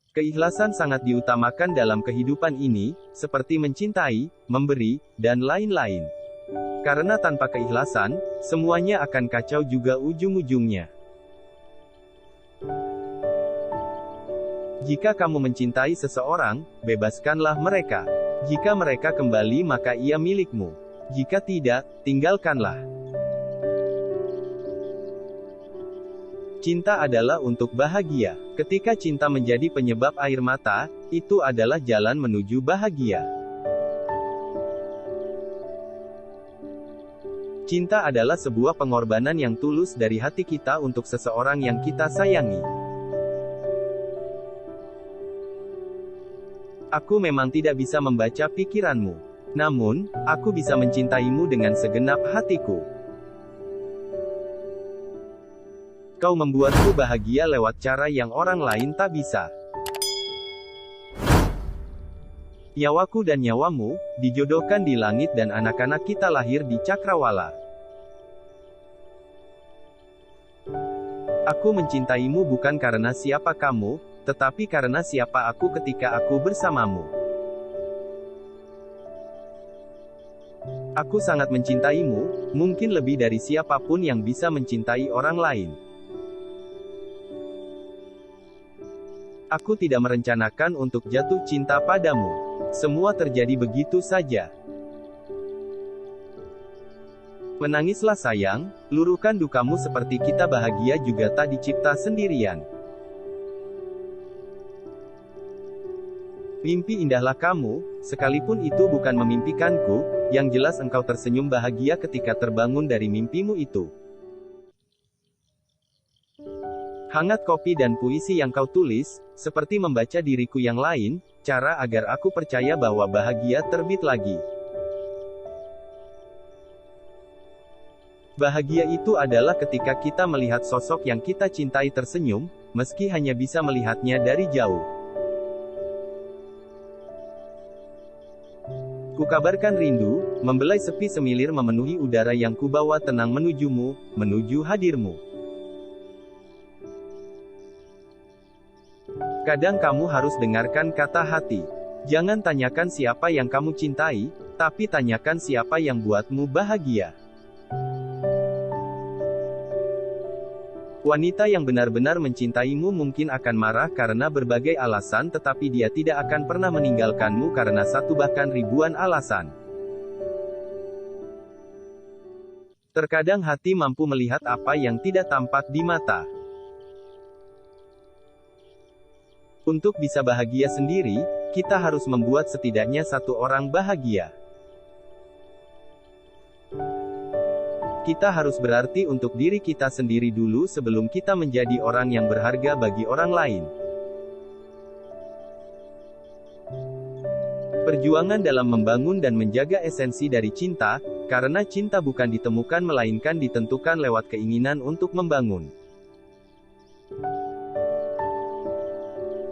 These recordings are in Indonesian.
Keikhlasan sangat diutamakan dalam kehidupan ini, seperti mencintai, memberi, dan lain-lain. Karena tanpa keikhlasan, semuanya akan kacau juga ujung-ujungnya. Jika kamu mencintai seseorang, bebaskanlah mereka. Jika mereka kembali maka ia milikmu. Jika tidak, tinggalkanlah. Cinta adalah untuk bahagia. Ketika cinta menjadi penyebab air mata, itu adalah jalan menuju bahagia. Cinta adalah sebuah pengorbanan yang tulus dari hati kita untuk seseorang yang kita sayangi. Aku memang tidak bisa membaca pikiranmu. Namun, aku bisa mencintaimu dengan segenap hatiku. Kau membuatku bahagia lewat cara yang orang lain tak bisa. Nyawaku dan nyawamu, dijodohkan di langit dan anak-anak kita lahir di cakrawala. Aku mencintaimu bukan karena siapa kamu, tetapi karena siapa aku ketika aku bersamamu. Aku sangat mencintaimu, mungkin lebih dari siapapun yang bisa mencintai orang lain. Aku tidak merencanakan untuk jatuh cinta padamu. Semua terjadi begitu saja. Menangislah sayang, luruhkan dukamu seperti kita bahagia juga tak dicipta sendirian. Mimpi indahlah kamu, sekalipun itu bukan memimpikanku, yang jelas engkau tersenyum bahagia ketika terbangun dari mimpimu itu. Hangat kopi dan puisi yang kau tulis, seperti membaca diriku yang lain, cara agar aku percaya bahwa bahagia terbit lagi. Bahagia itu adalah ketika kita melihat sosok yang kita cintai tersenyum, meski hanya bisa melihatnya dari jauh. Kukabarkan rindu, membelai sepi semilir memenuhi udara yang kubawa tenang menujumu, menuju hadirmu. Kadang kamu harus dengarkan kata hati. Jangan tanyakan siapa yang kamu cintai, tapi tanyakan siapa yang buatmu bahagia. Wanita yang benar-benar mencintaimu mungkin akan marah karena berbagai alasan, tetapi dia tidak akan pernah meninggalkanmu karena satu bahkan ribuan alasan. Terkadang hati mampu melihat apa yang tidak tampak di mata. Untuk bisa bahagia sendiri, kita harus membuat setidaknya satu orang bahagia. Kita harus berarti untuk diri kita sendiri dulu sebelum kita menjadi orang yang berharga bagi orang lain. Perjuangan dalam membangun dan menjaga esensi dari cinta, karena cinta bukan ditemukan melainkan ditentukan lewat keinginan untuk membangun.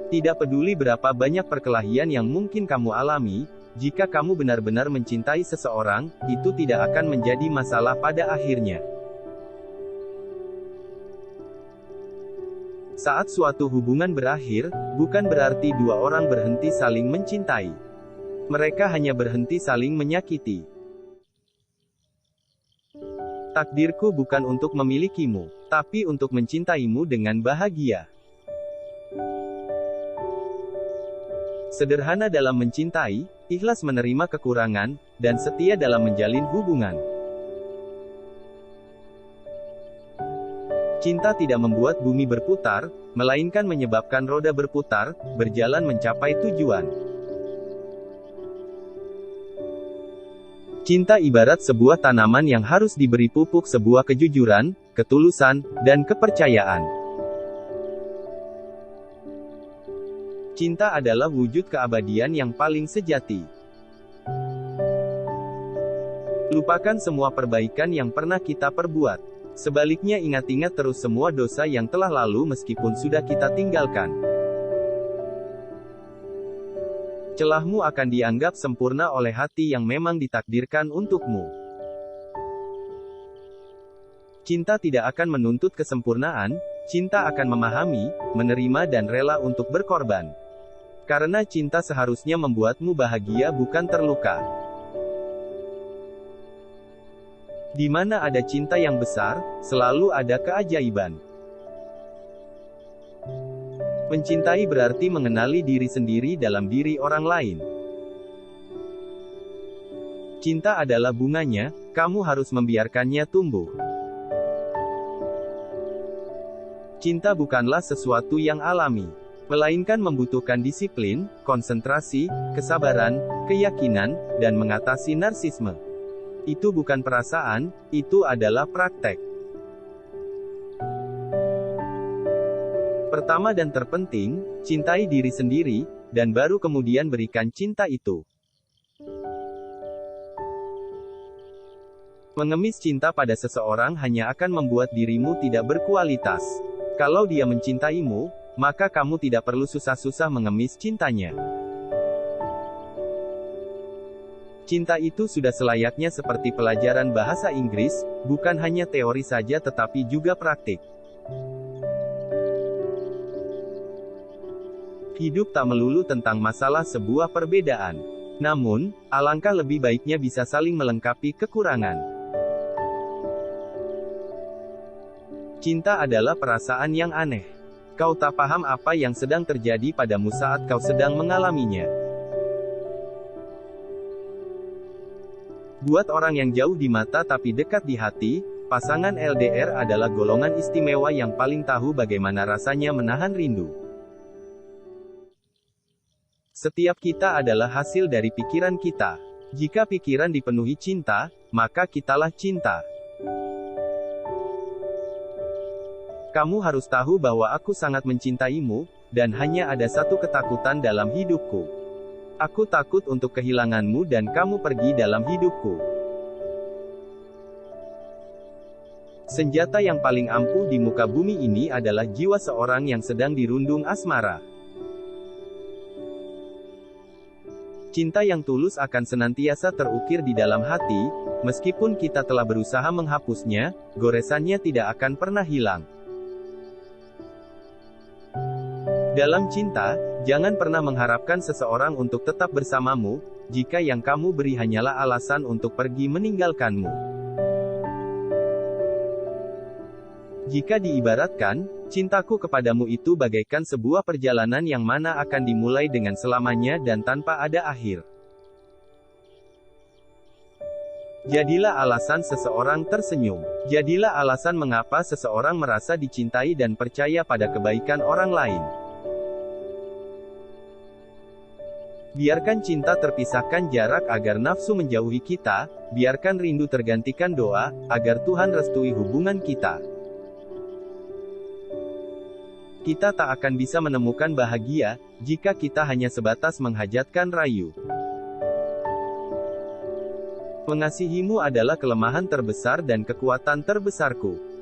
Tidak peduli berapa banyak perkelahian yang mungkin kamu alami, jika kamu benar-benar mencintai seseorang, itu tidak akan menjadi masalah pada akhirnya. Saat suatu hubungan berakhir, bukan berarti dua orang berhenti saling mencintai. Mereka hanya berhenti saling menyakiti. Takdirku bukan untuk memilikimu, tapi untuk mencintaimu dengan bahagia. Sederhana dalam mencintai, ikhlas menerima kekurangan, dan setia dalam menjalin hubungan. Cinta tidak membuat bumi berputar, melainkan menyebabkan roda berputar, berjalan mencapai tujuan. Cinta ibarat sebuah tanaman yang harus diberi pupuk sebuah kejujuran, ketulusan, dan kepercayaan. Cinta adalah wujud keabadian yang paling sejati. Lupakan semua perbaikan yang pernah kita perbuat. Sebaliknya ingat-ingat terus semua dosa yang telah lalu meskipun sudah kita tinggalkan. Celahmu akan dianggap sempurna oleh hati yang memang ditakdirkan untukmu. Cinta tidak akan menuntut kesempurnaan, cinta akan memahami, menerima dan rela untuk berkorban. Karena cinta seharusnya membuatmu bahagia bukan terluka. Di mana ada cinta yang besar, selalu ada keajaiban. Mencintai berarti mengenali diri sendiri dalam diri orang lain. Cinta adalah bunganya, kamu harus membiarkannya tumbuh. Cinta bukanlah sesuatu yang alami, melainkan membutuhkan disiplin, konsentrasi, kesabaran, keyakinan, dan mengatasi narsisme. Itu bukan perasaan, itu adalah praktek. Pertama dan terpenting, cintai diri sendiri, dan baru kemudian berikan cinta itu. Mengemis cinta pada seseorang hanya akan membuat dirimu tidak berkualitas. Kalau dia mencintaimu, maka kamu tidak perlu susah-susah mengemis cintanya. Cinta itu sudah selayaknya seperti pelajaran bahasa Inggris, bukan hanya teori saja tetapi juga praktik. Hidup tak melulu tentang masalah sebuah perbedaan. Namun, alangkah lebih baiknya bisa saling melengkapi kekurangan. Cinta adalah perasaan yang aneh. Kau tak paham apa yang sedang terjadi padamu saat kau sedang mengalaminya. Buat orang yang jauh di mata tapi dekat di hati, pasangan LDR adalah golongan istimewa yang paling tahu bagaimana rasanya menahan rindu. Setiap kita adalah hasil dari pikiran kita. Jika pikiran dipenuhi cinta, maka kitalah cinta. Kamu harus tahu bahwa aku sangat mencintaimu, dan hanya ada satu ketakutan dalam hidupku. Aku takut untuk kehilanganmu dan kamu pergi dalam hidupku. Senjata yang paling ampuh di muka bumi ini adalah jiwa seorang yang sedang dirundung asmara. Cinta yang tulus akan senantiasa terukir di dalam hati, meskipun kita telah berusaha menghapusnya, goresannya tidak akan pernah hilang. Dalam cinta, jangan pernah mengharapkan seseorang untuk tetap bersamamu, jika yang kamu beri hanyalah alasan untuk pergi meninggalkanmu. Jika diibaratkan, cintaku kepadamu itu bagaikan sebuah perjalanan yang mana akan dimulai dengan selamanya dan tanpa ada akhir. Jadilah alasan seseorang tersenyum. Jadilah alasan mengapa seseorang merasa dicintai dan percaya pada kebaikan orang lain. Biarkan cinta terpisahkan jarak agar nafsu menjauhi kita, biarkan rindu tergantikan doa, agar Tuhan restui hubungan kita. Kita tak akan bisa menemukan bahagia, jika kita hanya sebatas menghajatkan rayu. Mengasihimu adalah kelemahan terbesar dan kekuatan terbesarku.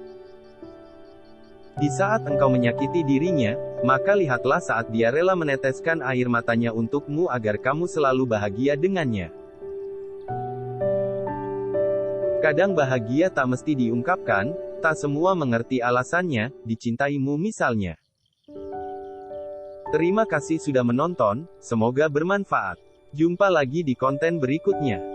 Di saat engkau menyakiti dirinya, maka lihatlah saat dia rela meneteskan air matanya untukmu agar kamu selalu bahagia dengannya. Kadang bahagia tak mesti diungkapkan, tak semua mengerti alasannya, dicintaimu misalnya. Terima kasih sudah menonton, semoga bermanfaat. Jumpa lagi di konten berikutnya.